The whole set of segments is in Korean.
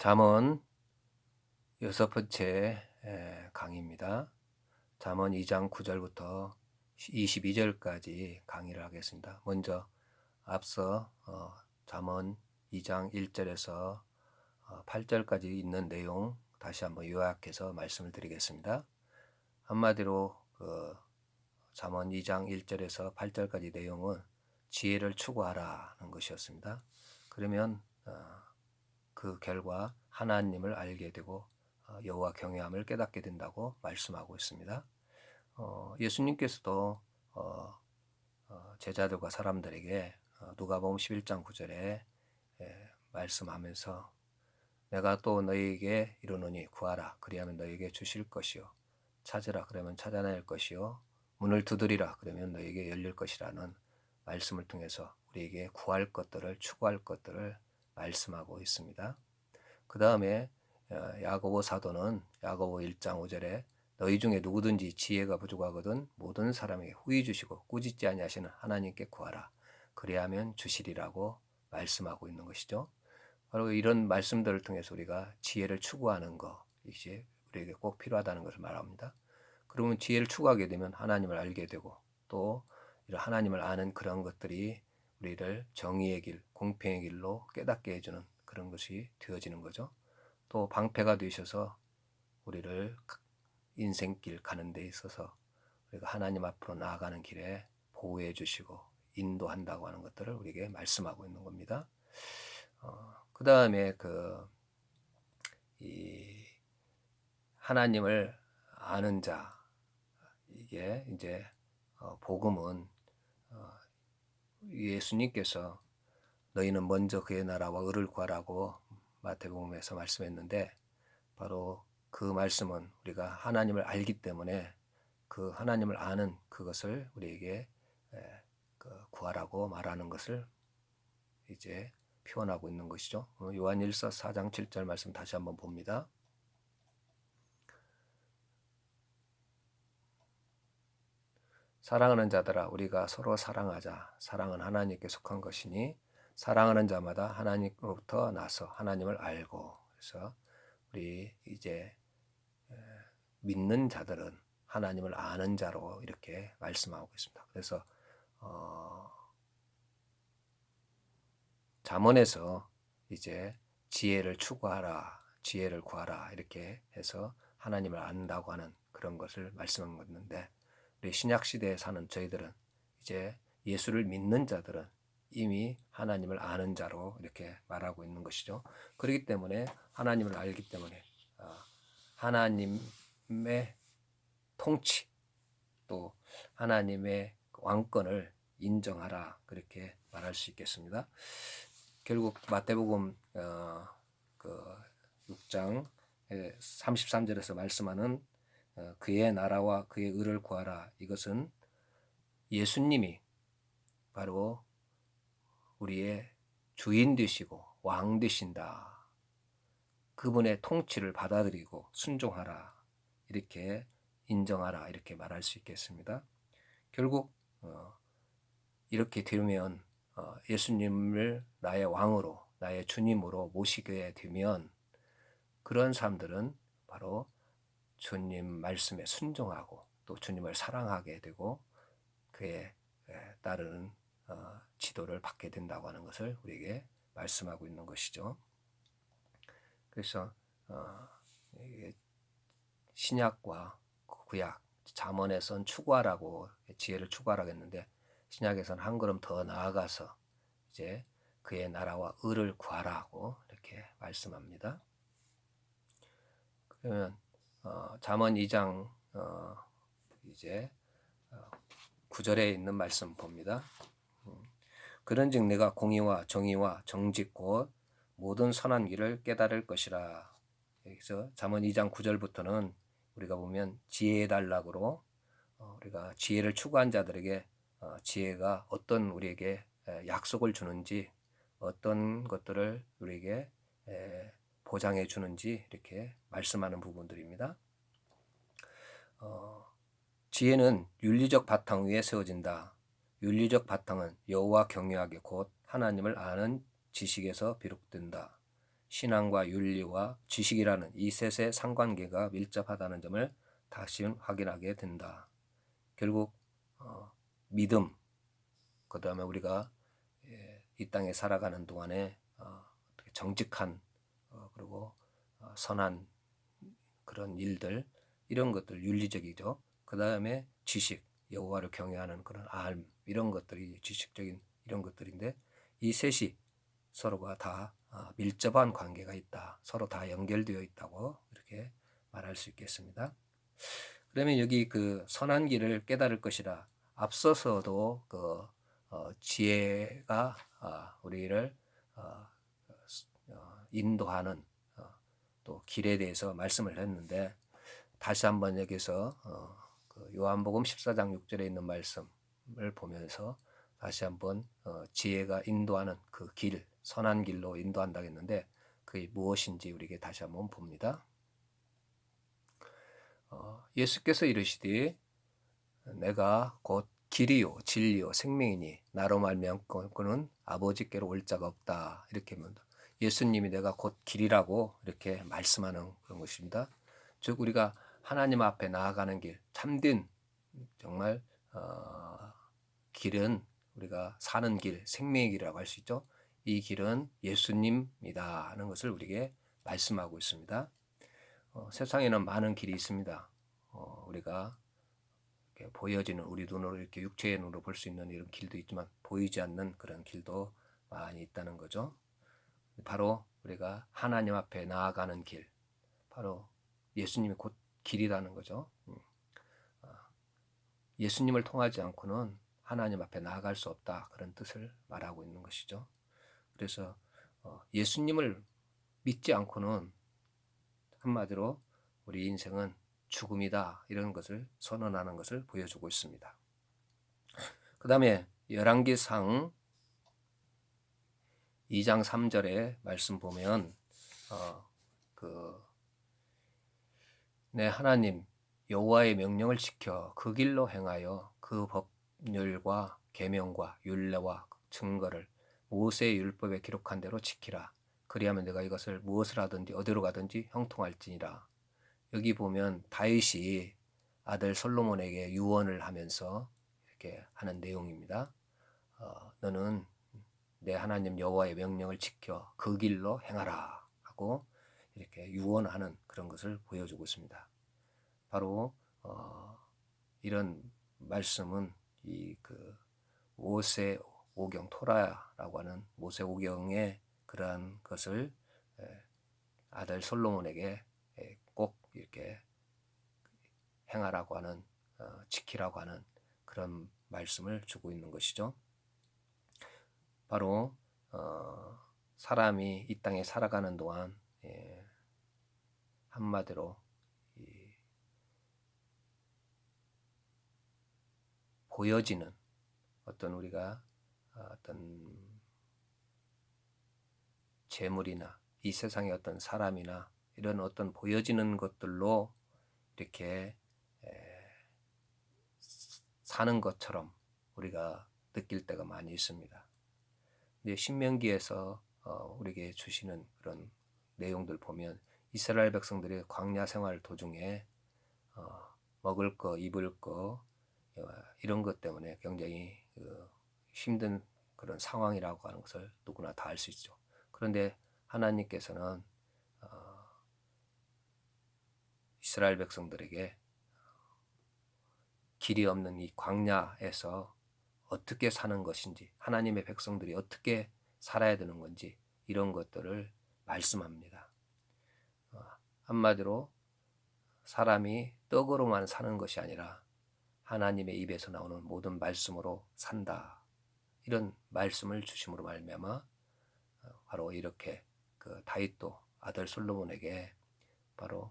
잠언 6번째 강의입니다. 잠언 2장 9절부터 22절까지 강의를 하겠습니다. 먼저 앞서 잠언 2장 1절에서 8절까지 있는 내용 다시 한번 요약해서 말씀을 드리겠습니다. 한마디로 잠언 2장 1절에서 8절까지 내용은 지혜를 추구하라는 것이었습니다. 그러면 그 결과 하나님을 알게 되고 여호와 경외함을 깨닫게 된다고 말씀하고 있습니다. 예수님께서도 제자들과 사람들에게 누가복음 11장 9절에 말씀하면서 내가 또 너희에게 이르노니 구하라 그리하면 너희에게 주실 것이요 찾으라 그러면 찾아낼 것이요 문을 두드리라 그러면 너희에게 열릴 것이라는 말씀을 통해서 우리에게 구할 것들을 추구할 것들을 말씀하고 있습니다. 그 다음에 야고보 사도는 야고보 1장 5절에 너희 중에 누구든지 지혜가 부족하거든 모든 사람에게 후히 주시고 꾸짖지 아니하시는 하나님께 구하라 그리하면 주시리라고 말씀하고 있는 것이죠. 바로 이런 말씀들을 통해서 우리가 지혜를 추구하는 것 이제 우리에게 꼭 필요하다는 것을 말합니다. 그러면 지혜를 추구하게 되면 하나님을 알게 되고 또 이런 하나님을 아는 그런 것들이 우리를 정의의 길, 공평의 길로 깨닫게 해주는 그런 것이 되어지는 거죠. 또 방패가 되셔서 우리를 인생길 가는 데 있어서 우리가 하나님 앞으로 나아가는 길에 보호해 주시고 인도한다고 하는 것들을 우리에게 말씀하고 있는 겁니다. 그 다음에 이 하나님을 아는 자 이게 이제 복음은 예수님께서 너희는 먼저 그의 나라와 의를 구하라고 마태복음에서 말씀했는데 바로 그 말씀은 우리가 하나님을 알기 때문에 그 하나님을 아는 그것을 우리에게 구하라고 말하는 것을 이제 표현하고 있는 것이죠. 요한일서 4장 7절 말씀 다시 한번 봅니다. 사랑하는 자들아 우리가 서로 사랑하자. 사랑은 하나님께 속한 것이니 사랑하는 자마다 하나님으로부터 나서 하나님을 알고 그래서 우리 이제 믿는 자들은 하나님을 아는 자로 이렇게 말씀하고 있습니다. 그래서 잠언에서 이제 지혜를 추구하라, 지혜를 구하라 이렇게 해서 하나님을 안다고 하는 그런 것을 말씀하는데 우리 신약 시대에 사는 저희들은 이제 예수를 믿는 자들은 이미 하나님을 아는 자로 이렇게 말하고 있는 것이죠. 그렇기 때문에 하나님을 알기 때문에 하나님의 통치 또 하나님의 왕권을 인정하라 그렇게 말할 수 있겠습니다. 결국 마태복음 6장 33절에서 말씀하는 그의 나라와 그의 의를 구하라 이것은 예수님이 바로 우리의 주인 되시고 왕 되신다. 그분의 통치를 받아들이고 순종하라 이렇게 인정하라 이렇게 말할 수 있겠습니다. 결국 이렇게 되면 예수님을 나의 왕으로 나의 주님으로 모시게 되면 그런 사람들은 바로 주님 말씀에 순종하고 또 주님을 사랑하게 되고 그에 따르는 지도를 받게 된다고 하는 것을 우리에게 말씀하고 있는 것이죠. 그래서 신약과 구약 잠언에선 추구하라고 지혜를 추구하라고 했는데 신약에서는 한 걸음 더 나아가서 이제 그의 나라와 의를 구하라고 이렇게 말씀합니다. 그러면 잠언 2장 이제 9절에 있는 말씀 봅니다. 그런즉 내가 공의와 정의와 정직 곧 모든 선한 길을 깨달을 것이라. 여기서 잠언 2장 9절부터는 우리가 보면 지혜해 달라고 우리가 지혜를 추구한 자들에게 지혜가 어떤 우리에게 약속을 주는지 어떤 것들을 우리에게 보장해 주는지 이렇게 말씀하는 부분들입니다. 지혜는 윤리적 바탕 위에 세워진다. 윤리적 바탕은 여호와 경외하게 곧 하나님을 아는 지식에서 비롯된다. 신앙과 윤리와 지식이라는 이 셋의 상관계가 밀접하다는 점을 다시 확인하게 된다. 결국 믿음, 그 다음에 우리가 이 땅에 살아가는 동안에 정직한 그리고 선한 그런 일들, 이런 것들 윤리적이죠. 그 다음에 지식, 여호와를 경외하는 그런 알, 이런 것들이 지식적인 이런 것들인데, 이 셋이 서로가 다 밀접한 관계가 있다. 서로 다 연결되어 있다고 이렇게 말할 수 있겠습니다. 그러면 여기 그 선한 길을 깨달을 것이라, 앞서서도 그 지혜가 우리를 인도하는 또 길에 대해서 말씀을 했는데, 다시 한번 여기서 그 요한복음 14장 6절에 있는 말씀을 보면서 다시 한번 지혜가 인도하는 그 길, 선한 길로 인도한다고 했는데 그게 무엇인지 우리에게 다시 한번 봅니다. 예수께서 이르시되 내가 곧 길이요 진리요 생명이니 나로 말미암고는 아버지께로 올 자가 없다. 이렇게 합니다. 예수님이 내가 곧 길이라고 이렇게 말씀하는 그런 것입니다. 즉 우리가 하나님 앞에 나아가는 길, 참된 정말 길은 우리가 사는 길, 생명의 길이라고 할 수 있죠. 이 길은 예수님이다 하는 것을 우리에게 말씀하고 있습니다. 세상에는 많은 길이 있습니다. 우리가 이렇게 보여지는, 우리 눈으로 이렇게 육체의 눈으로 볼 수 있는 이런 길도 있지만 보이지 않는 그런 길도 많이 있다는 거죠. 바로 우리가 하나님 앞에 나아가는 길, 바로 예수님이 곧 길이라는 거죠. 예수님을 통하지 않고는 하나님 앞에 나아갈 수 없다, 그런 뜻을 말하고 있는 것이죠. 그래서 예수님을 믿지 않고는 한마디로 우리 인생은 죽음이다, 이런 것을 선언하는 것을 보여주고 있습니다. 그 다음에 열왕기상 2장 3절에 말씀 보면 내 하나님 여호와의 명령을 지켜 그 길로 행하여 그 법률과 계명과 율례와 증거를 모세의 율법에 기록한 대로 지키라. 그리하면 내가 이것을 무엇을 하든지 어디로 가든지 형통할지니라. 여기 보면 다윗이 아들 솔로몬에게 유언을 하면서 이렇게 하는 내용입니다. 너는 내 하나님 여호와의 명령을 지켜 그 길로 행하라 하고 이렇게 유언하는 그런 것을 보여주고 있습니다. 바로 이런 말씀은 이 그 모세오경 토라라고 하는 모세오경의 그러한 것을 아들 솔로몬에게 꼭 이렇게 행하라고 하는, 지키라고 하는 그런 말씀을 주고 있는 것이죠. 바로 사람이 이 땅에 살아가는 동안 한마디로 보여지는 어떤 우리가 어떤 재물이나 이 세상의 어떤 사람이나 이런 어떤 보여지는 것들로 이렇게 사는 것처럼 우리가 느낄 때가 많이 있습니다. 근데 신명기에서 우리에게 주시는 그런 내용들 보면 이스라엘 백성들이 광야 생활 도중에 먹을 거, 입을 거 이런 것 때문에 굉장히 힘든 그런 상황이라고 하는 것을 누구나 다 알 수 있죠. 그런데 하나님께서는 이스라엘 백성들에게 길이 없는 이 광야에서 어떻게 사는 것인지, 하나님의 백성들이 어떻게 살아야 되는 건지 이런 것들을 말씀합니다. 한마디로 사람이 떡으로만 사는 것이 아니라 하나님의 입에서 나오는 모든 말씀으로 산다, 이런 말씀을 주심으로 말미암아 바로 이렇게 그 다윗도 아들 솔로몬에게 바로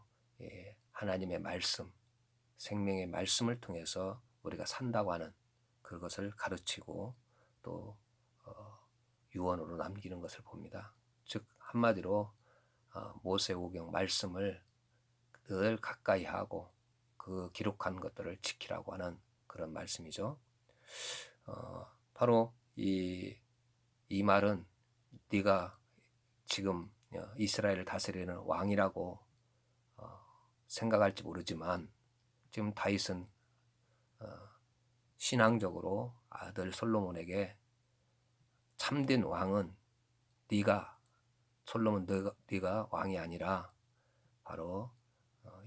하나님의 말씀, 생명의 말씀을 통해서 우리가 산다고 하는 그것을 가르치고 또 유언으로 남기는 것을 봅니다. 즉 한마디로 모세오경 말씀을 늘 가까이 하고 그 기록한 것들을 지키라고 하는 그런 말씀이죠. 바로 이 말은 네가 지금 이스라엘을 다스리는 왕이라고 생각할지 모르지만 지금 다윗은 신앙적으로 아들 솔로몬에게 참된 왕은 솔로몬 네가 왕이 아니라 바로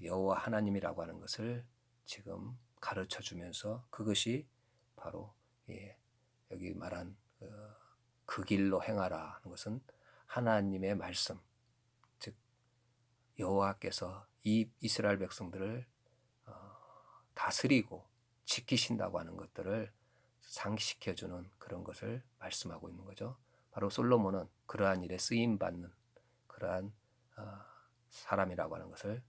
여호와 하나님이라고 하는 것을 지금 가르쳐 주면서 그것이 바로 여기 말한 그 길로 행하라 하는 것은 하나님의 말씀, 즉 여호와께서 이 이스라엘 백성들을 다스리고 지키신다고 하는 것들을 상기시켜주는 그런 것을 말씀하고 있는 거죠. 바로 솔로몬은 그러한 일에 쓰임받는 그러한 사람이라고 하는 것을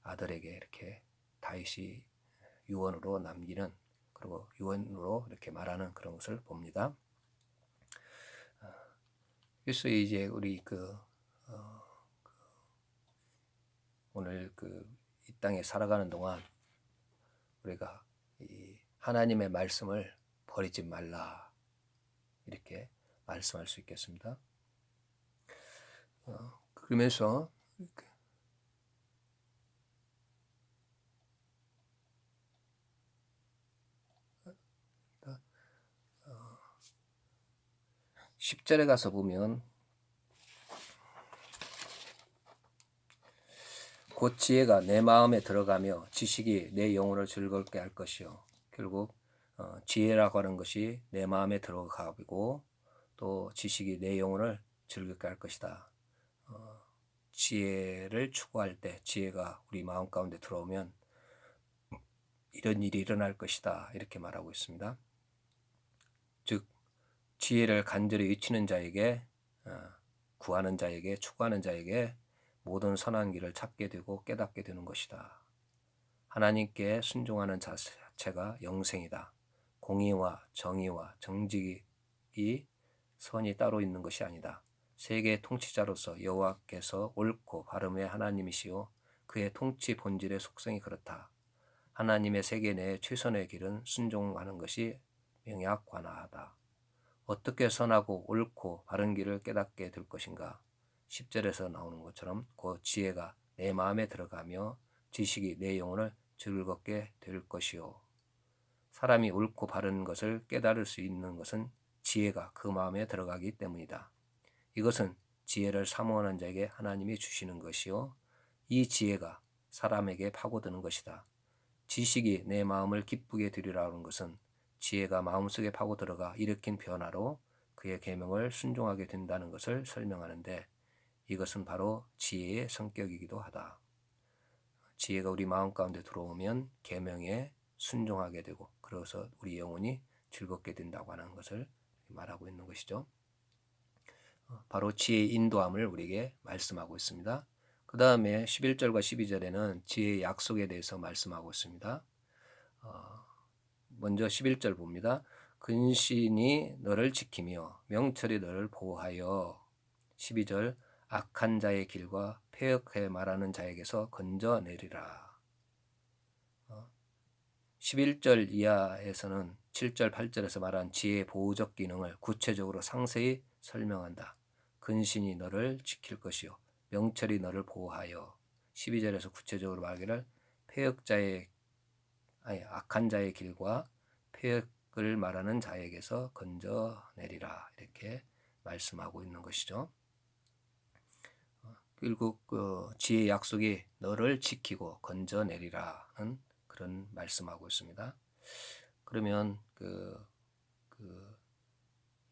아들에게 이렇게 다윗이 유언으로 남기는, 그리고 유언으로 이렇게 말하는 그런 것을 봅니다. 그래서 이제 우리 오늘 이 땅에 살아가는 동안 우리가 이 하나님의 말씀을 버리지 말라 이렇게 말씀할 수 있겠습니다. 그러면서 10절에 가서 보면 곧 지혜가 내 마음에 들어가며 지식이 내 영혼을 즐겁게 할 것이요. 결국 지혜라고 하는 것이 내 마음에 들어가고 또 지식이 내 영혼을 즐겁게 할 것이다. 지혜를 추구할 때 지혜가 우리 마음 가운데 들어오면 이런 일이 일어날 것이다 이렇게 말하고 있습니다. 즉 지혜를 간절히 외치는 자에게, 구하는 자에게, 추구하는 자에게 모든 선한 길을 찾게 되고 깨닫게 되는 것이다. 하나님께 순종하는 자체가 영생이다. 공의와 정의와 정직이 선이 따로 있는 것이 아니다. 세계의 통치자로서 여호와께서 옳고 바름의 하나님이시요 그의 통치 본질의 속성이 그렇다. 하나님의 세계 내의 최선의 길은 순종하는 것이 명약관하다. 어떻게 선하고 옳고 바른 길을 깨닫게 될 것인가? 10절에서 나오는 것처럼 그 지혜가 내 마음에 들어가며 지식이 내 영혼을 즐겁게 될 것이요. 사람이 옳고 바른 것을 깨달을 수 있는 것은 지혜가 그 마음에 들어가기 때문이다. 이것은 지혜를 사모하는 자에게 하나님이 주시는 것이요. 이 지혜가 사람에게 파고드는 것이다. 지식이 내 마음을 기쁘게 되리라 하는 것은 지혜가 마음속에 파고 들어가 일으킨 변화로 그의 계명을 순종하게 된다는 것을 설명하는데 이것은 바로 지혜의 성격이기도 하다. 지혜가 우리 마음 가운데 들어오면 계명에 순종하게 되고 그래서 우리 영혼이 즐겁게 된다고 하는 것을 말하고 있는 것이죠. 바로 지혜의 인도함을 우리에게 말씀하고 있습니다. 그 다음에 11절과 12절에는 지혜의 약속에 대해서 말씀하고 있습니다. 먼저 11절 봅니다. 근신이 너를 지키며 명철이 너를 보호하여 12절 악한 자의 길과 패역해 말하는 자에게서 건져내리라. 11절 이하에서는 7절 8절에서 말한 지혜의 보호적 기능을 구체적으로 상세히 설명한다. 근신이 너를 지킬 것이요 명철이 너를 보호하여 12절에서 구체적으로 말하기를 악한 자의 길과 패역을 말하는 자에게서 건져내리라 이렇게 말씀하고 있는 것이죠. 결국 지혜의 약속이 너를 지키고 건져내리라는 그런 말씀하고 있습니다. 그러면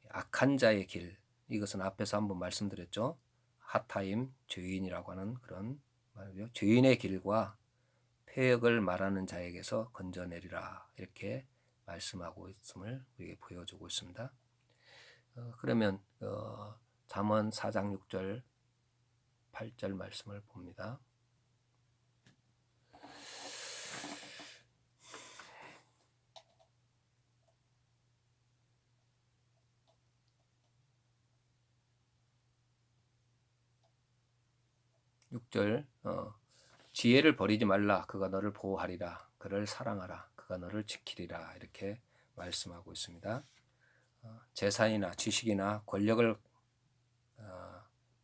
악한 자의 길, 이것은 앞에서 한번 말씀드렸죠. 핫타임, 죄인이라고 하는 그런 말이죠. 죄인의 길과 패역을 말하는 자에게서 건져내리라 이렇게 말씀하고 있음을 우리에게 보여주고 있습니다. 그러면 잠언 4장 6절 8절 말씀을 봅니다. 지혜를 버리지 말라. 그가 너를 보호하리라. 그를 사랑하라. 그가 너를 지키리라. 이렇게 말씀하고 있습니다. 재산이나 지식이나 권력을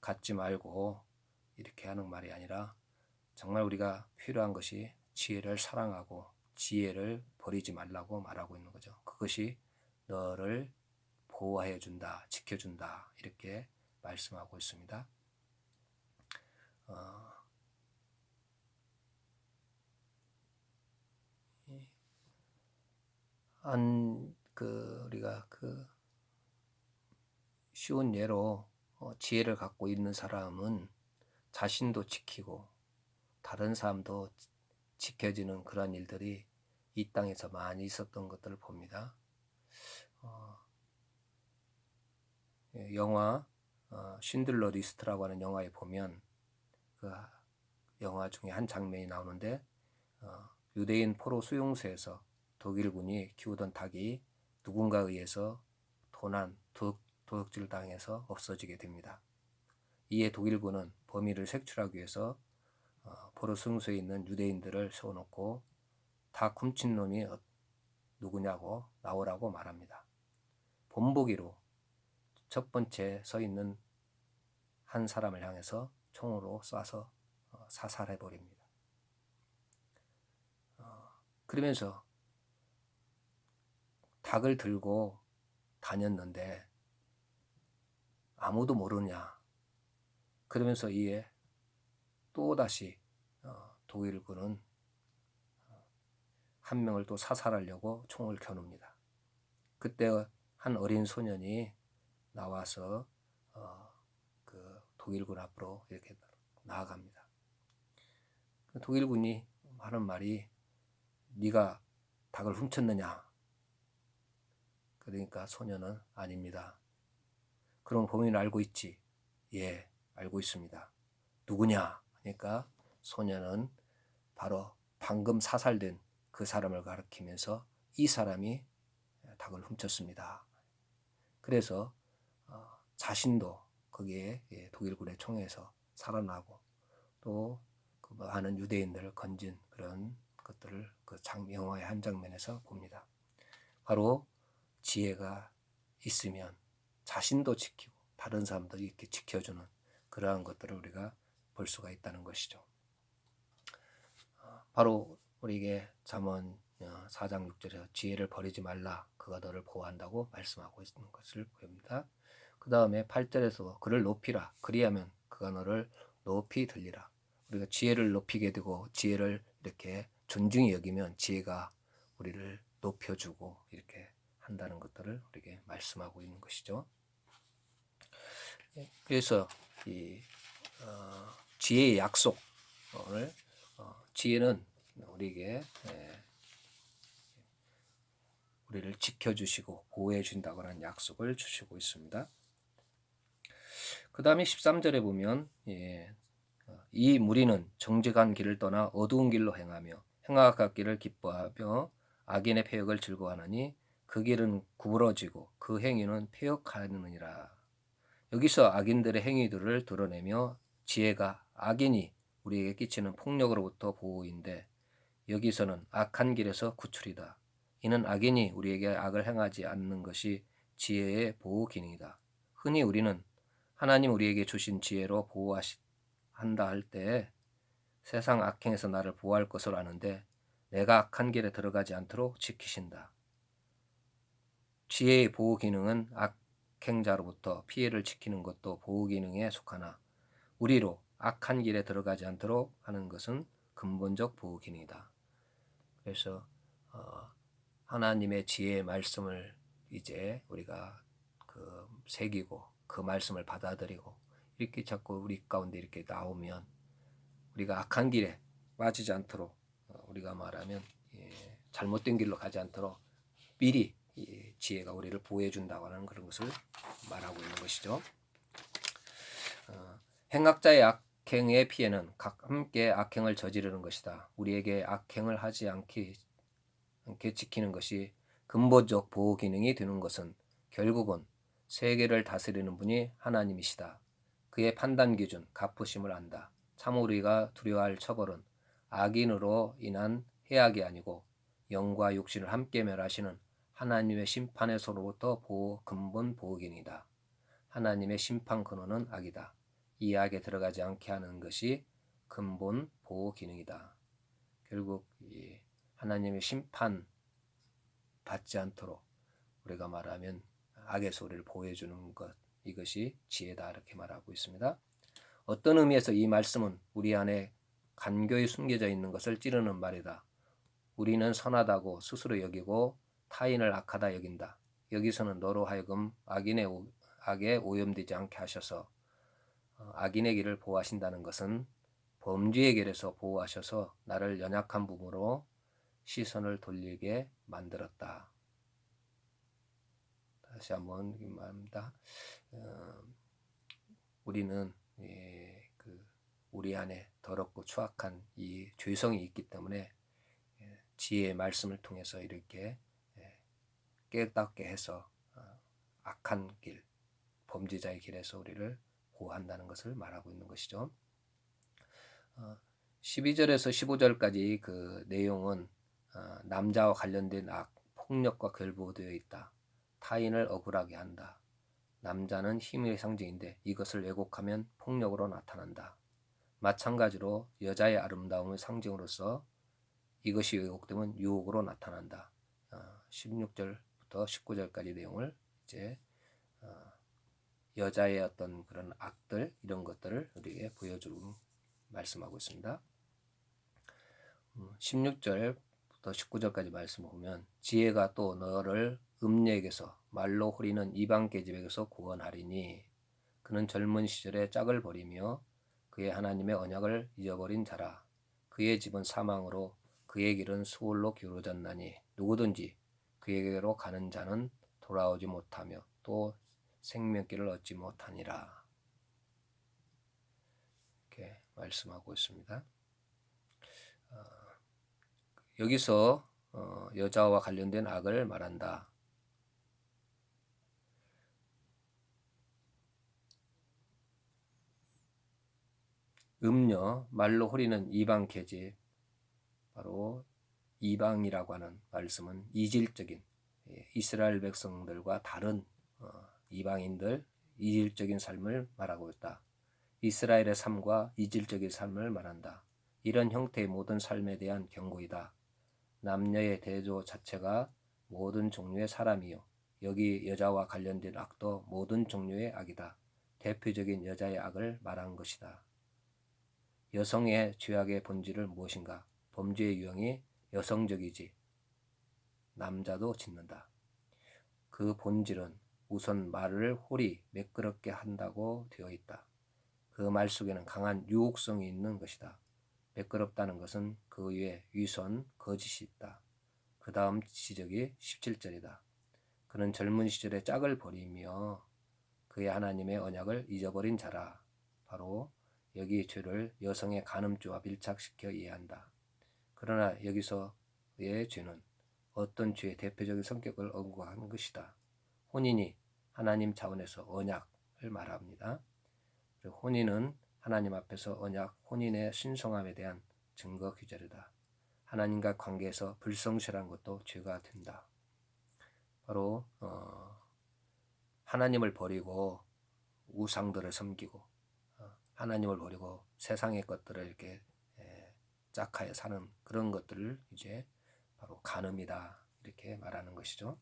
갖지 말고 이렇게 하는 말이 아니라 정말 우리가 필요한 것이 지혜를 사랑하고 지혜를 버리지 말라고 말하고 있는 거죠. 그것이 너를 보호해 준다, 지켜준다 이렇게 말씀하고 있습니다. 우리가 쉬운 예로 지혜를 갖고 있는 사람은 자신도 지키고 다른 사람도 지켜지는 그런 일들이 이 땅에서 많이 있었던 것들을 봅니다. 영화 쉰들러 리스트라고 하는 영화에 보면 그 영화 중에 한 장면이 나오는데 유대인 포로 수용소에서 독일군이 키우던 닭이 누군가에 의해서 도둑질 당해서 없어지게 됩니다. 이에 독일군은 범인을 색출하기 위해서 포로 수용소에 있는 유대인들을 세워놓고 닭 훔친 놈이 누구냐고 나오라고 말합니다. 본보기로 첫 번째 서 있는 한 사람을 향해서 총으로 쏴서 사살해 버립니다. 그러면서 닭을 들고 다녔는데 아무도 모르냐. 그러면서 이에 또다시 독일군은 한 명을 또 사살하려고 총을 겨눕니다. 그때 한 어린 소년이 나와서 그 독일군 앞으로 이렇게 나아갑니다. 독일군이 하는 말이 네가 닭을 훔쳤느냐? 그러니까 소년은 아닙니다. 그럼 범인을 알고 있지? 예, 알고 있습니다. 누구냐? 그러니까 소년은 바로 방금 사살된 그 사람을 가리키면서 이 사람이 닭을 훔쳤습니다. 그래서 자신도 거기에 독일군의 총에서 살아나고 또 그 많은 유대인들을 건진 그런 것들을 그 영화의 한 장면에서 봅니다. 바로 지혜가 있으면 자신도 지키고 다른 사람도 이렇게 지켜주는 그러한 것들을 우리가 볼 수가 있다는 것이죠. 바로 우리에게 잠언 4장 6절에서 지혜를 버리지 말라 그가 너를 보호한다고 말씀하고 있는 것을 보입니다. 그 다음에 8절에서 그를 높이라 그리하면 그가 너를 높이 들리라. 우리가 지혜를 높이게 되고 지혜를 이렇게 존중히 여기면 지혜가 우리를 높여주고 이렇게 한다는 것들을 우리에게 말씀하고 있는 것이죠. 그래서 이 지혜의 약속을 지혜는 우리에게 우리를 지켜주시고 보호해 준다고 하는 약속을 주시고 있습니다. 그 다음에 13절에 보면 이 무리는 정직한 길을 떠나 어두운 길로 행하며 행악한 길을 기뻐하며 악인의 패역을 즐거워하느니 그 길은 구부러지고 그 행위는 패역하느니라. 여기서 악인들의 행위들을 드러내며 지혜가 악인이 우리에게 끼치는 폭력으로부터 보호인데 여기서는 악한 길에서 구출이다. 이는 악인이 우리에게 악을 행하지 않는 것이 지혜의 보호 기능이다. 흔히 우리는 하나님 우리에게 주신 지혜로 보호한다 할 때 세상 악행에서 나를 보호할 것을 아는데 내가 악한 길에 들어가지 않도록 지키신다. 지혜의 보호 기능은 악행자로부터 피해를 지키는 것도 보호 기능에 속하나 우리로 악한 길에 들어가지 않도록 하는 것은 근본적 보호 기능이다. 그래서 하나님의 지혜의 말씀을 이제 우리가 새기고 그 말씀을 받아들이고 이렇게 자꾸 우리 가운데 이렇게 나오면 우리가 악한 길에 빠지지 않도록 우리가 말하면 잘못된 길로 가지 않도록 미리 지혜가 우리를 보호해 준다고 하는 그런 것을 말하고 있는 것이죠. 행악자의 악행의 피해는 함께 악행을 저지르는 것이다. 우리에게 악행을 하지 않게 지키는 것이 근본적 보호 기능이 되는 것은 결국은 세계를 다스리는 분이 하나님이시다. 그의 판단 기준, 갚으심을 안다. 참 우리가 두려워할 처벌은 악인으로 인한 해악이 아니고 영과 육신을 함께 멸하시는 하나님의 심판에서로부터 근본 보호 기능이다. 하나님의 심판 근원은 악이다. 이 악에 들어가지 않게 하는 것이 근본 보호 기능이다. 결국 이 하나님의 심판 받지 않도록 우리가 말하면 악에서 우리를 보호해 주는 것, 이것이 지혜다, 이렇게 말하고 있습니다. 어떤 의미에서 이 말씀은 우리 안에 간교히 숨겨져 있는 것을 찌르는 말이다. 우리는 선하다고 스스로 여기고 타인을 악하다 여긴다. 여기서는 너로 하여금 악에 오염되지 않게 하셔서 악인의 길을 보호하신다는 것은 범죄의 길에서 보호하셔서 나를 연약한 부분으로 시선을 돌리게 만들었다. 다시 한번 말합니다. 우리는 우리 안에 더럽고 추악한 이 죄성이 있기 때문에 지혜의 말씀을 통해서 이렇게 깨닫게 해서 악한 길, 범죄자의 길에서 우리를 보호한다는 것을 말하고 있는 것이죠. 12절에서 15절까지 그 내용은 남자와 관련된 악, 폭력과 결부되어 있다. 타인을 억울하게 한다. 남자는 힘의 상징인데 이것을 왜곡하면 폭력으로 나타난다. 마찬가지로 여자의 아름다움의 상징으로서 이것이 왜곡되면 유혹으로 나타난다. 16절부터 19절까지 내용을 이제 여자의 어떤 그런 악들, 이런 것들을 우리에게 보여주고 말씀하고 있습니다. 16절부터 19절까지 말씀을 보면 지혜가 또 너를 음녀에게서 말로 호리는 이방 계집에게서 구원하리니 그는 젊은 시절에 짝을 버리며 그의 하나님의 언약을 잊어버린 자라. 그의 집은 사망으로 그의 길은 수월로 기울어졌나니 누구든지 그에게로 가는 자는 돌아오지 못하며 또 생명길을 얻지 못하니라. 이렇게 말씀하고 있습니다. 여기서 여자와 관련된 악을 말한다. 음녀, 말로 호리는 이방 계집, 바로 이방이라고 하는 말씀은 이질적인 이스라엘 백성들과 다른 이방인들, 이질적인 삶을 말하고 있다. 이스라엘의 삶과 이질적인 삶을 말한다. 이런 형태의 모든 삶에 대한 경고이다. 남녀의 대조 자체가 모든 종류의 사람이요. 여기 여자와 관련된 악도 모든 종류의 악이다. 대표적인 여자의 악을 말한 것이다. 여성의 죄악의 본질은 무엇인가? 범죄의 유형이 여성적이지 남자도 짓는다. 그 본질은 우선 말을 홀이 매끄럽게 한다고 되어 있다. 그 말 속에는 강한 유혹성이 있는 것이다. 매끄럽다는 것은 그 위에 위선, 거짓이 있다. 그 다음 지적이 17절이다. 그는 젊은 시절에 짝을 버리며 그의 하나님의 언약을 잊어버린 자라. 바로 여기 죄를 여성의 간음죄와 밀착시켜 이해한다. 그러나 여기서의 죄는 어떤 죄의 대표적인 성격을 언급하는 것이다. 혼인이 하나님 차원에서 언약을 말합니다. 혼인은 하나님 앞에서 언약, 혼인의 신성함에 대한 증거 규절이다. 하나님과 관계에서 불성실한 것도 죄가 된다. 바로 하나님을 버리고 우상들을 섬기고 하나님을 버리고 세상의 것들을 이렇게 짝하여 사는 그런 것들을 이제 바로 간음이다, 이렇게 말하는 것이죠.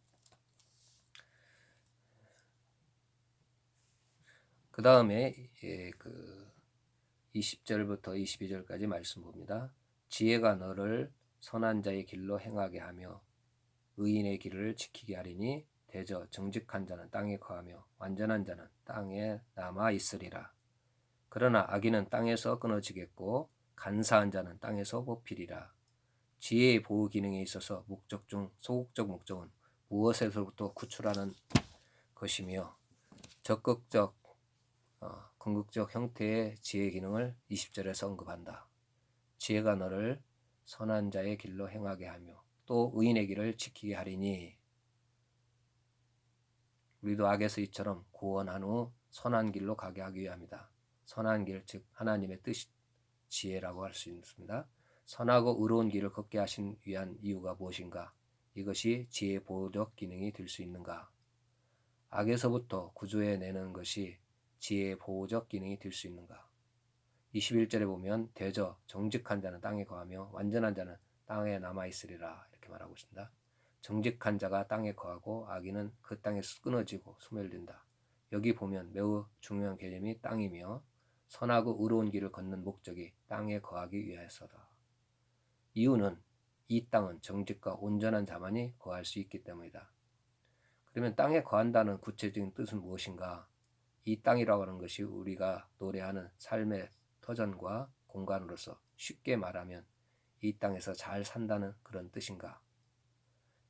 그 다음에 그 20절부터 22절까지 말씀 봅니다. 지혜가 너를 선한 자의 길로 행하게 하며 의인의 길을 지키게 하리니 대저 정직한 자는 땅에 거하며 완전한 자는 땅에 남아 있으리라. 그러나 악인은 땅에서 끊어지겠고 간사한 자는 땅에서 뽑히리라. 지혜의 보호 기능에 있어서 목적 중 소극적 목적은 무엇에서부터 구출하는 것이며 적극적 궁극적 형태의 지혜 기능을 20절에서 언급한다. 지혜가 너를 선한 자의 길로 행하게 하며 또 의인의 길을 지키게 하리니, 우리도 악에서 이처럼 구원한 후 선한 길로 가게 하기 위함이다. 선한 길, 즉 하나님의 뜻이 지혜라고 할 수 있습니다. 선하고 의로운 길을 걷게 하신 위한 이유가 무엇인가? 이것이 지혜의 보호적 기능이 될 수 있는가? 악에서부터 구조해내는 것이 지혜의 보호적 기능이 될 수 있는가? 21절에 보면 대저 정직한 자는 땅에 거하며 완전한 자는 땅에 남아있으리라 이렇게 말하고 있습니다. 정직한 자가 땅에 거하고 악인은 그 땅에서 끊어지고 소멸된다. 여기 보면 매우 중요한 개념이 땅이며 선하고 의로운 길을 걷는 목적이 땅에 거하기 위해서다. 이유는 이 땅은 정직과 온전한 자만이 거할 수 있기 때문이다. 그러면 땅에 거한다는 구체적인 뜻은 무엇인가? 이 땅이라고 하는 것이 우리가 노래하는 삶의 터전과 공간으로서 쉽게 말하면 이 땅에서 잘 산다는 그런 뜻인가?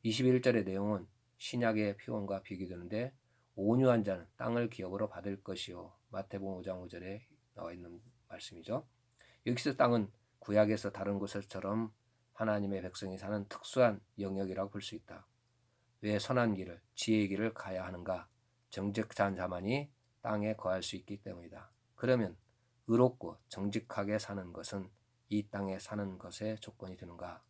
21절의 내용은 신약의 표현과 비교되는데 온유한 자는 땅을 기업으로 받을 것이요. 마태복음 5장 5절에 나와 있는 말씀이죠. 여기서 땅은 구약에서 다른 곳에서처럼 하나님의 백성이 사는 특수한 영역이라고 볼 수 있다. 왜 선한 길을, 지혜의 길을 가야 하는가? 정직한 자만이 땅에 거할 수 있기 때문이다. 그러면 의롭고 정직하게 사는 것은 이 땅에 사는 것의 조건이 되는가?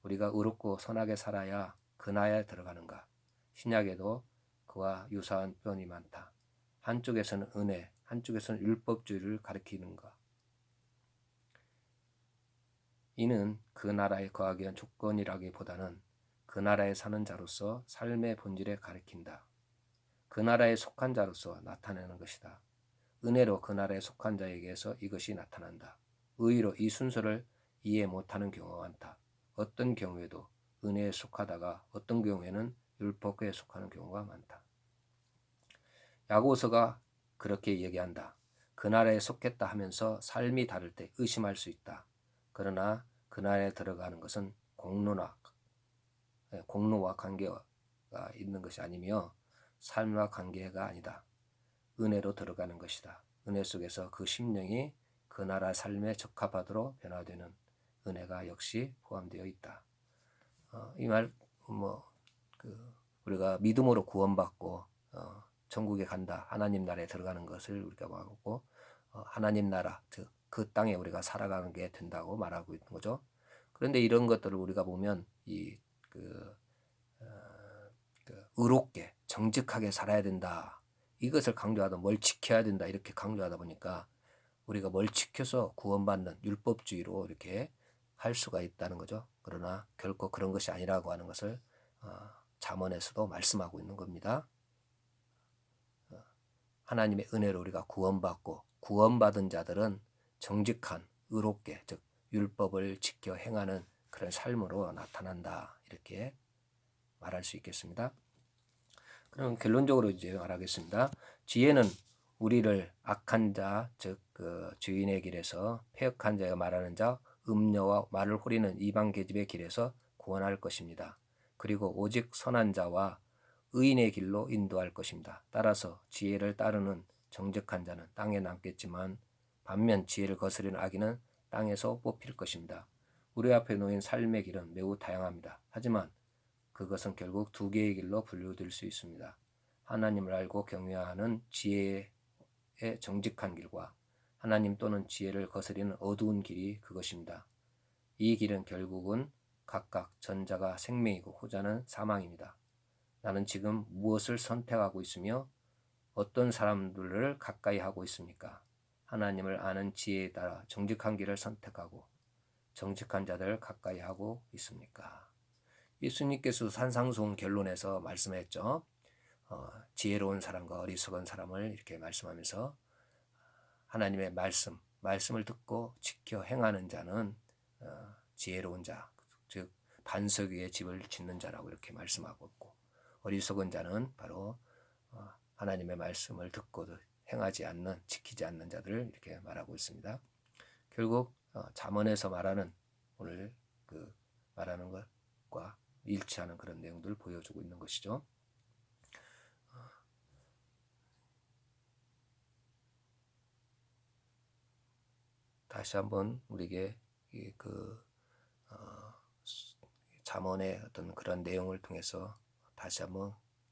우리가 의롭고 선하게 살아야 그나라에 들어가는가? 신약에도 그와 유사한 표현이 많다. 한쪽에서는 은혜, 한쪽에서는 율법주의를 가리키는가? 이는 그 나라에 거하기 위한 조건이라기보다는 그 나라에 사는 자로서 삶의 본질에 가리킨다. 그 나라에 속한 자로서 나타내는 것이다. 은혜로 그 나라에 속한 자에게서 이것이 나타난다. 의의로 이 순서를 이해 못하는 경우가 많다. 어떤 경우에도 은혜에 속하다가 어떤 경우에는 율법에 속하는 경우가 많다. 야고보서가 그렇게 얘기한다. 그 나라에 속했다 하면서 삶이 다를 때 의심할 수 있다. 그러나 그 나라에 들어가는 것은 공로와 관계가 있는 것이 아니며 삶과 관계가 아니다. 은혜로 들어가는 것이다. 은혜 속에서 그 심령이 그 나라 삶에 적합하도록 변화되는 은혜가 역시 포함되어 있다. 이 말 우리가 믿음으로 구원받고 천국에 간다. 하나님 나라에 들어가는 것을 우리가 말하고 하나님 나라 즉 그 땅에 우리가 살아가는 게 된다고 말하고 있는 거죠. 그런데 이런 것들을 우리가 보면 의롭게 정직하게 살아야 된다. 이것을 강조하다 뭘 지켜야 된다 이렇게 강조하다 보니까 우리가 뭘 지켜서 구원받는 율법주의로 이렇게 할 수가 있다는 거죠. 그러나 결코 그런 것이 아니라고 하는 것을 잠언에서도 말씀하고 있는 겁니다. 하나님의 은혜로 우리가 구원받고 구원받은 자들은 정직한 의롭게 즉 율법을 지켜 행하는 그런 삶으로 나타난다 이렇게 말할 수 있겠습니다. 그럼 결론적으로 이제 말하겠습니다. 지혜는 우리를 악한 자, 즉 그 주인의 길에서 패역한 자가 말하는 자, 음녀와 말을 후리는 이방 계집의 길에서 구원할 것입니다. 그리고 오직 선한 자와 의인의 길로 인도할 것입니다. 따라서 지혜를 따르는 정직한 자는 땅에 남겠지만 반면 지혜를 거스르는 악인은 땅에서 뽑힐 것입니다. 우리 앞에 놓인 삶의 길은 매우 다양합니다. 하지만 그것은 결국 두 개의 길로 분류될 수 있습니다. 하나님을 알고 경외하는 지혜의 정직한 길과 하나님 또는 지혜를 거스리는 어두운 길이 그것입니다. 이 길은 결국은 각각 전자가 생명이고 후자는 사망입니다. 나는 지금 무엇을 선택하고 있으며 어떤 사람들을 가까이 하고 있습니까? 하나님을 아는 지혜에 따라 정직한 길을 선택하고 정직한 자들을 가까이 하고 있습니까? 예수님께서 산상수훈 결론에서 말씀했죠. 지혜로운 사람과 어리석은 사람을 이렇게 말씀하면서 하나님의 말씀을 듣고 지켜 행하는 자는 지혜로운 자, 즉 반석 위에 집을 짓는 자라고 이렇게 말씀하고 있고 어리석은 자는 바로 하나님의 말씀을 듣고도 행하지 않는, 지키지 않는 자들을 이렇게 말하고 있습니다. 결국 잠언에서 말하는 오늘 말하는 것과 일치하는 그런 내용들을 보여주고 있는 것이죠. 다시 한번 우리에게 잠언의 어떤 그런 내용을 통해서 다시 한번